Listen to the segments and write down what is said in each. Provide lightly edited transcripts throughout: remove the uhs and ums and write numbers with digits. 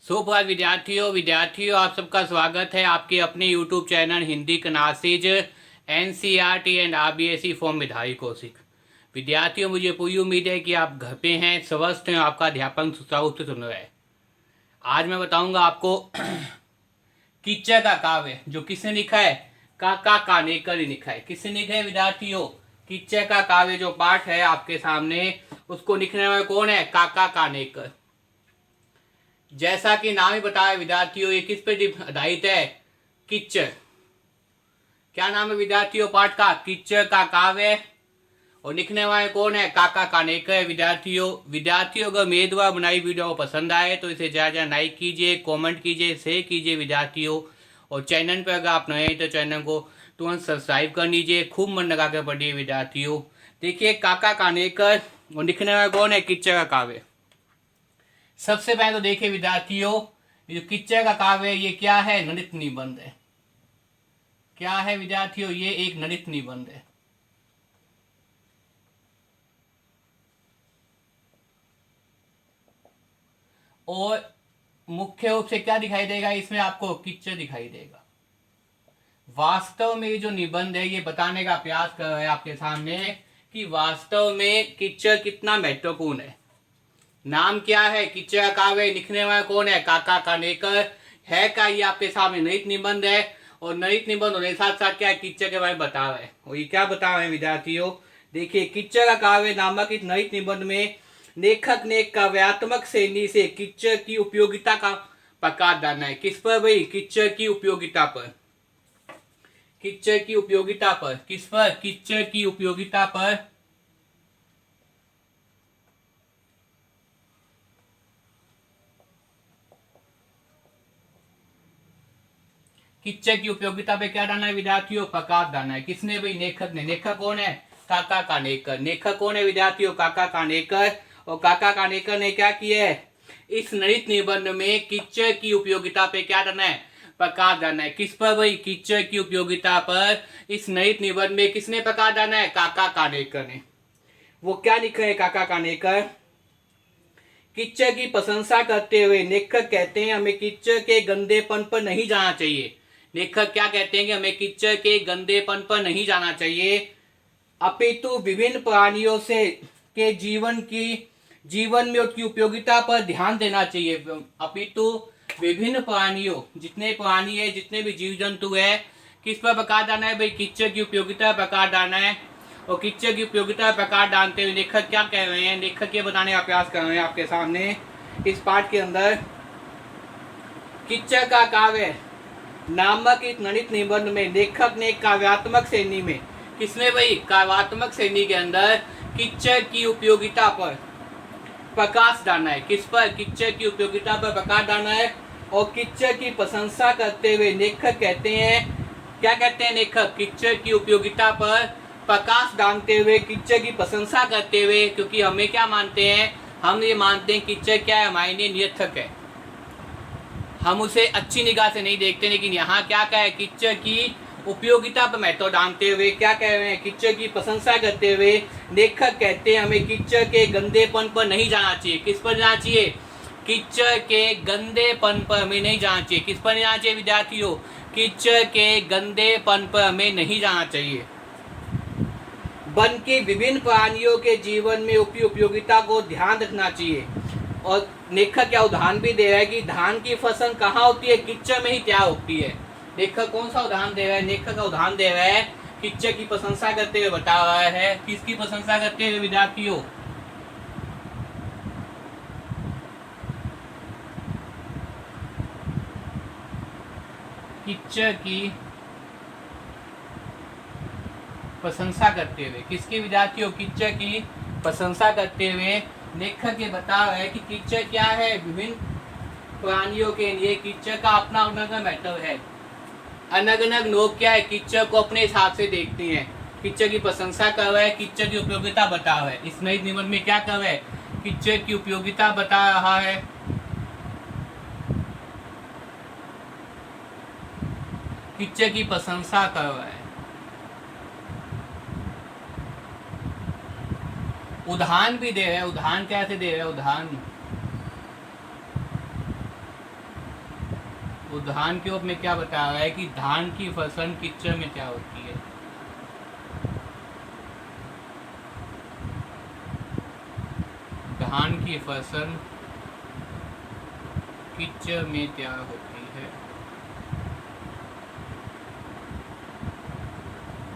सुप्रभात विद्यार्थियों आप सबका स्वागत है आपके अपने YouTube channel Hindi classes NCERT and RBSE form विधायी कौशिक। विद्यार्थियों, मुझे पूरी उम्मीद है कि आप घर पे हैं, स्वस्थ हैं, आपका अध्यापन सुचारू रूप से सुन रहा है। आज मैं बताऊंगा आपको किच्चर का काव्य, जो किसने लिखा है? काका कानेकर ने लिखा है। किसने लिखा है विद्यार्थियों? किच्चर का काव्य जो पाठ है आपके सामने, उसको लिखने वाले कौन है? काका कानेकर। जैसा कि नाम ही बताया विद्यार्थियों, ये किस पे आधारित है? किच्चर। क्या नाम है विद्यार्थियों पाठ का? किच्चर का काव्य। और लिखने वाले कौन है? काका कानेकर। विद्यार्थियों अगर मेरे द्वारा बनाई वीडियो पसंद आए तो इसे ज़्यादा लाइक कीजिए, कमेंट कीजिए, शेयर कीजिए विद्यार्थियों। और चैनल पर अगर आप नए हैं तो चैनल को तुरंत सब्सक्राइब कर लीजिए। खूब मन लगा कर पढ़िए विद्यार्थियों। देखिए, काका कानेकर और लिखने वाला कौन है? किच्चर का काव्य। सबसे पहले तो देखिए विद्यार्थियों, जो किच्चर का काव्य है ये क्या है? नलित निबंध है। क्या है विद्यार्थियों? ये एक नलित निबंध है। और मुख्य रूप से क्या दिखाई देगा इसमें आपको? किच्चर दिखाई देगा। वास्तव में ये जो निबंध है ये बताने का प्रयास कर रहा है आपके सामने कि वास्तव में किच्चर कितना महत्वपूर्ण है। नाम क्या है? किच्चर का काव्य। लिखने वाला कौन है? काका कानेकर। है का ये आपके सामने नलित निबंध है। और नलित निबंध होने के साथ साथ क्या है? किच्चर के बारे में बता रहे हैं। और ये क्या बता रहे हैं विद्यार्थियों? देखिए, किच्चर का काव्य नामक इस नलित निबंध में लेखक ने काव्यात्मक शैली से किच्चर की उपयोगिता का प्रकाश डालना है। किस पर भाई? किच्चर की उपयोगिता पर। किच्चर की उपयोगिता पर। किस पर? किच्चर की उपयोगिता पर। किच्चर की उपयोगिता पे क्या डालना है विद्यार्थियों? प्रकाश डालना है। किसने भाई? लेखक ने। लेखक कौन है? काका कानेकर। लेखक कौन है विद्यार्थियों? काका कानेकर। और काका कानेकर ने क्या किया है? इस नलित निबंध में किच्चर की उपयोगिता पे क्या डालना है? प्रकाश डालना है। किस पर भाई? किच्चर की उपयोगिता पर इस नलित निबंध में किसने प्रकाश डालना है? काका कानेकर ने। वो क्या लिख रहे हैं काका कानेकर? किच्चर की प्रशंसा करते हुए लेखक कहते हैं हमें किच्चर के गंदेपन पर नहीं जाना चाहिए। लेखक क्या कहते हैं कि हमें किच्चर के गंदेपन पर नहीं जाना चाहिए, अपितु विभिन्न प्राणियों से के जीवन में उसकी उपयोगिता पर ध्यान देना चाहिए। अपितु विभिन्न प्राणियों, जितने प्राणी है, जितने भी जीव जंतु है, किस पर प्रकाश डालना है भाई? किच्चर की उपयोगिता पर प्रकाश डालना है। और किच्चर की उपयोगिता पर प्रकाश डालते हुए लेखक क्या कह रहे हैं? लेखक ये बताने का प्रयास कर रहे हैं आपके सामने इस पाठ के अंदर, किच्चर का काव्य नामक इस नलित निबंध में लेखक ने काव्यात्मक शैली में, किसने भाई? काव्यात्मक शैली के अंदर किच्चर की उपयोगिता पर प्रकाश डालना है। किस पर? किच्चर की उपयोगिता पर प्रकाश डालना है। और किच्चर की प्रशंसा करते हुए लेखक कहते हैं, क्या कहते हैं लेखक? किच्चर की उपयोगिता पर प्रकाश डालते हुए, किच्चर की प्रशंसा करते हुए, क्योंकि हमें क्या मानते हैं? हम ये मानते हैं किच्चर क्या है? हमारे लिए निरर्थक है, हम उसे अच्छी निगाह से नहीं देखते। लेकिन यहाँ क्या कहा है? किच्चर की उपयोगिता पर महत्व डालते हुए क्या कह रहे हैं? किच्चर की प्रशंसा करते हुए लेखक कहते हैं हमें किच्चर के गंदेपन पर नहीं जाना चाहिए। किस पर जाना चाहिए? किच्चर के गंदेपन पर हमें नहीं जाना चाहिए। किस पर नहीं जाना चाहिए विद्यार्थियों? किच्चर के गंदेपन पर हमें नहीं जाना चाहिए। वन के विभिन्न प्राणियों के जीवन में उपयोगिता को ध्यान रखना चाहिए। और लेखक क्या उदाहरण भी दे रहा है कि धान की फसल कहाँ होती है? किच्चर में ही तैयार होती है। लेखक कौन सा उदाहरण दे रहा है? लेखक का उदाहरण दे रहा है, किच्चर की प्रशंसा करते हुए बता रहा है। किसकी प्रशंसा करते हुए विद्यार्थियों? किच्चर की प्रशंसा करते हुए। किसकी विद्यार्थियों? किच्चर की प्रशंसा करते हुए लेखक ये बता रहा है कि किच्चर क्या है? विभिन्न प्राणियों के लिए किच्चर का अपना अलग महत्व है। अलग अलग लोग क्या है? किच्चर को अपने हिसाब से देखते हैं। किच्चर की प्रशंसा कर रहा है, किच्चर की उपयोगिता बता रहा है। इस नए निबंध में क्या कर रहा है? किच्चर की उपयोगिता बता रहा है। किच्चर की प्रशंसा कर रहा है। उदाहरण भी दे रहे हैं। उदाहरण कैसे दे रहे हैं? उदाहरण उदाहरण के रूप में क्या बताया है कि धान की फसल कीचड़ में क्या होती है। धान की फसल कीचड़ में क्या होती है।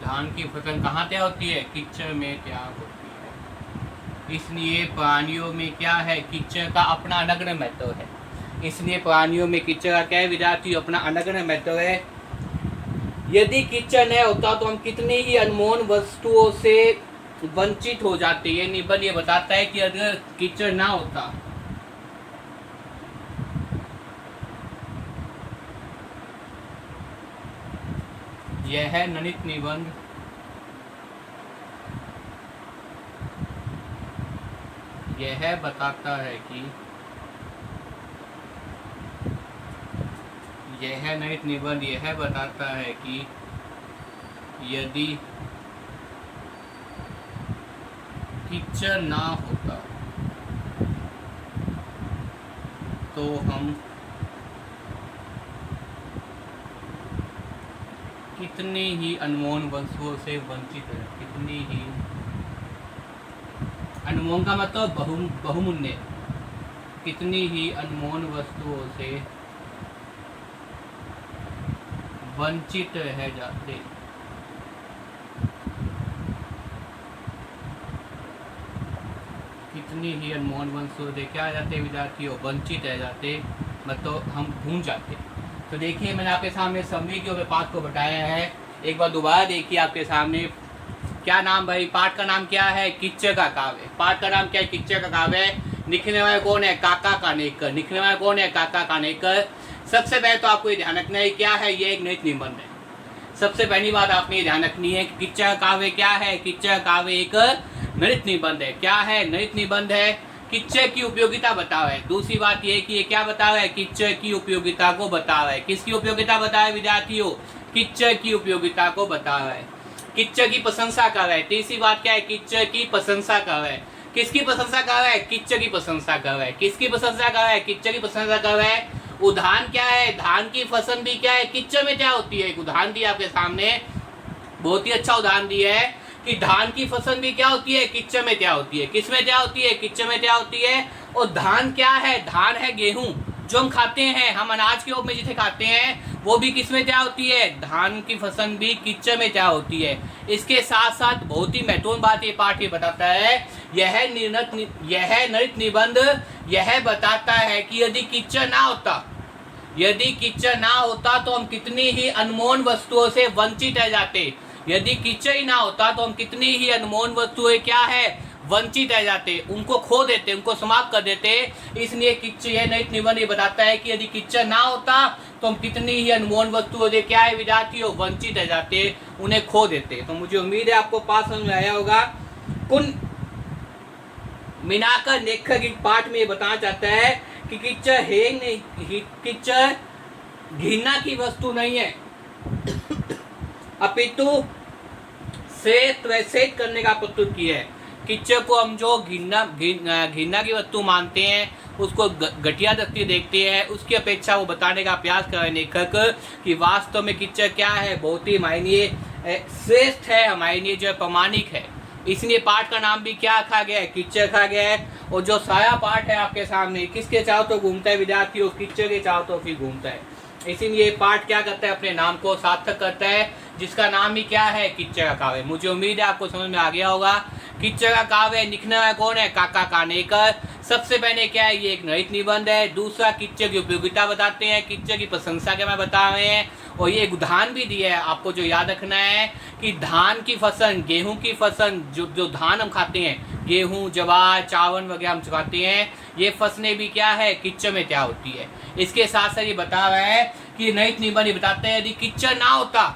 धान की फसल कहाँ तैयार होती है, कीचड़ में तैयार होती है। इसलिए प्राणियों में क्या है, कीचड़ का अपना अलग महत्व है। इसलिए प्राणियों में कीचड़ का क्या है विद्यार्थी, अपना अलग महत्व है। यदि कीचड़ नहीं होता तो हम कितनी ही अनमोल वस्तुओं से वंचित हो जाते। ये निबंध ये बताता है कि अगर कीचड़ ना होता, यह है ननित निबंध। यह बताता है कि यह ननित निबंध यह बताता है कि यदि कीचड़ ना होता तो हम कितनी ही अनमोल वस्तुओं से वंचित है। कितनी ही अनमोल का मतलब बहुमूल्य, कितनी ही अनमोल वस्तुओं से वंचित रह जाते। कितनी ही अनमोल वस्तुओं से क्या जाते विद्यार्थियों, वंचित रह जाते, मतलब हम भूल जाते। तो देखिए मैंने आपके सामने समरी के ऊपर पाठ को बताया है। एक बार दोबारा देखिए आपके सामने। क्या नाम भाई, पाठ का नाम क्या है, कीचड़ का काव्य। पाठ का नाम क्या है, कीचड़ का काव्य। लिखने वाले कौन है, काका कानेकर। लिखने वाले कौन है, काका कानेकर। सबसे पहले तो आपको ये ध्यान रखना है क्या है, ये एक नृत्य निबंध है। सबसे पहली बात आपने ये ध्यान रखनी है कि कीचड़ का काव्य क्या है। कीचड़ का काव्य एक नृत्य निबंध है। क्या है, नृत्य निबंध है। कीचड़ की उपयोगिता बताओ है। दूसरी बात ये कि ये क्या बताओ है, कीचड़ की उपयोगिता को बताओ है। किसकी उपयोगिता बताओ है विद्यार्थियों, कीचड़ की उपयोगिता को बताओ है। कीचड़ की प्रशंसा कर रहा है। तीसरी बात क्या है, कीचड़ की प्रशंसा कर रहा है। किसकी प्रशंसा कर रहा है, कीचड़ की प्रशंसा कर रहा है। किसकी प्रशंसा कर रहा है, कीचड़ की प्रशंसा कर रहा है। उदाहरण क्या है, धान की फसल भी क्या है, कीचड़ में क्या होती है। एक उदाहरण दिया आपके सामने, बहुत ही अच्छा उदाहरण दिया है कि धान की फसल भी क्या होती है, कीचड़ में क्या होती है। किस में क्या होती है, कीचड़ में क्या होती है। और धान क्या है, धान है गेहूं जो हम खाते हैं, हम अनाज के रूप में जिसे खाते हैं, वो भी किस में क्या होती है, धान की फसल भी कीचड़ में क्या होती है। इसके साथ साथ बहुत ही महत्वपूर्ण बात ये पाठ ये बताता है, यह नृत्य निबंध यह बताता है कि यदि कीचड़ ना होता, यदि कीचड़ ना होता तो हम कितनी ही अनमोल वस्तुओं से वंचित रह जाते। यदि कीचड़ ही ना होता तो हम कितनी ही अनमोल वस्तुएं क्या है, वंचित रह जाते, उनको खो देते, उनको समाप्त कर देते। इसलिए कीचड़ यह नृत्य निबंध ये बताता है कि यदि कीचड़ ना होता तो हम कितनी ही अनमोल वस्तुओं से क्या है विद्यार्थियों, वंचित रह जाते, उन्हें खो देते। तो मुझे उम्मीद है आपको पाठ समझ में आया होगा। कुल मिलाकर लेखक एक पाठ में ये बताना चाहता है कि कीचड़ है नहीं, कीचड़ घृणा की वस्तु नहीं है, अपितु श्वेत करने का प्रस्तुत किया है। कीचड़ को हम जो घृणा की वस्तु मानते हैं, उसको घटिया दृष्टि देखते हैं, उसकी अपेक्षा वो बताने का प्रयास कर रहे हैं लेखक कि वास्तव में कीचड़ क्या है, बहुत ही हमारे लिए श्रेष्ठ है, हमारे लिए जो प्रमाणिक है। इसलिए पाठ का नाम भी क्या रखा गया है, कीचड़ रखा गया है। और जो सारा पाठ है आपके सामने किसके चारों तो घूमता है विद्यार्थियों, कीचड़ के चारों तो भी घूमता है। इसीलिए पाठ क्या करता है, अपने नाम को सार्थक करता है, जिसका नाम ही क्या है, कीचड़ का काव्य। मुझे उम्मीद है आपको समझ में आ गया होगा। कीचड़ का काव्य लिखने वाला कौन है, काका कानेकर। सबसे पहले क्या है, ये एक नृत्य निबंध है। दूसरा, कीचड़ की उपयोगिता बताते हैं, कीचड़ की प्रशंसा के मैं बता रहे हैं। और ये एक उदाहरण भी दिया है आपको, जो याद रखना है कि धान की फसल, गेहूं की फसल, जो धान हम खाते हैं, गेहूं, जवार, चावल वगैरह हम खाते हैं, ये फसलें भी क्या है, कीचड़ में क्या होती है। इसके साथ साथ ये बता रहा है कि नृत्य निबंध बताते हैं, यदि कीचड़ ना होता,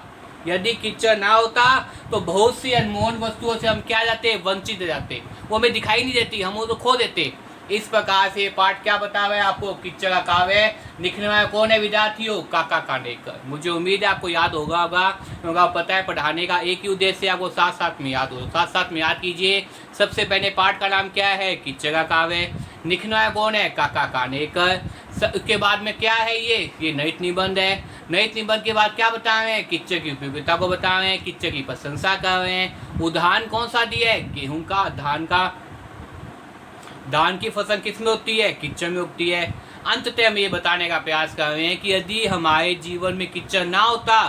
यदि कीचड़ ना होता तो बहुत सी अनमोल वस्तुओं से हम क्या जाते, वंचित जाते, वो हमें दिखाई नहीं देती, हम वो खो देते। इस प्रकार से पाठ क्या बता रहा है आपको, कीचड़ का काव्य। लिखने वाला कौन है विद्यार्थियों, काका कानेकर। मुझे उम्मीद है आपको याद होगा क्योंकि आपको पता है पढ़ाने का एक ही उद्देश्य है, आपको साथ साथ में याद हो, साथ साथ में याद कीजिए। सबसे पहले पाठ का नाम क्या है, कीचड़ का काव्य। लिखने वाला कौन है, काका कानेकर। उसके बाद में क्या है, ये नैत निबंध है। नैत निबंध के बाद क्या बता रहे हैं, किच्चर की उपयोगिता को बता रहे हैं, किच्चर की प्रशंसा कर रहे हैं। उदाहरण कौन सा दिया है, गेहूं का, धान का। धान की फसल किसमें होती है, किच्चर में उगती है। अंततः हम ये बताने का प्रयास कर रहे हैं कि यदि हमारे जीवन में किच्चर ना होता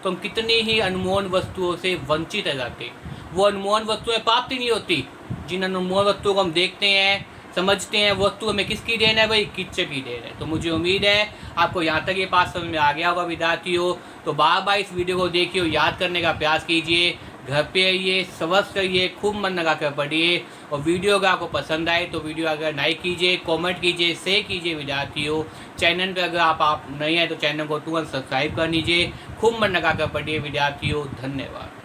तो हम कितनी ही अनमोल वस्तुओं से वंचित रह जाते। वो अनमोल वस्तुएं प्राप्त ही नहीं होती। जिन अनमोल वस्तुओं को हम देखते हैं, समझते हैं, वस्तु में किसकी देन है भाई, किच्चर की देन है। तो मुझे उम्मीद है आपको यहाँ तक ये बात समझ में आ गया होगा विद्यार्थियों। तो बार बार इस वीडियो को देखिए, याद करने का प्रयास कीजिए, घर पे रहिए, स्वस्थ रहिए, खूब मन लगा कर पढ़िए। और वीडियो अगर आपको पसंद आए तो वीडियो अगर लाइक कीजिए, कमेंट कीजिए, शेयर कीजिए विद्यार्थियों। चैनल पर अगर आप नए हैं तो चैनल को तुरंत सब्सक्राइब कर लीजिए। खूब मन लगा कर पढ़िए विद्यार्थियों। धन्यवाद।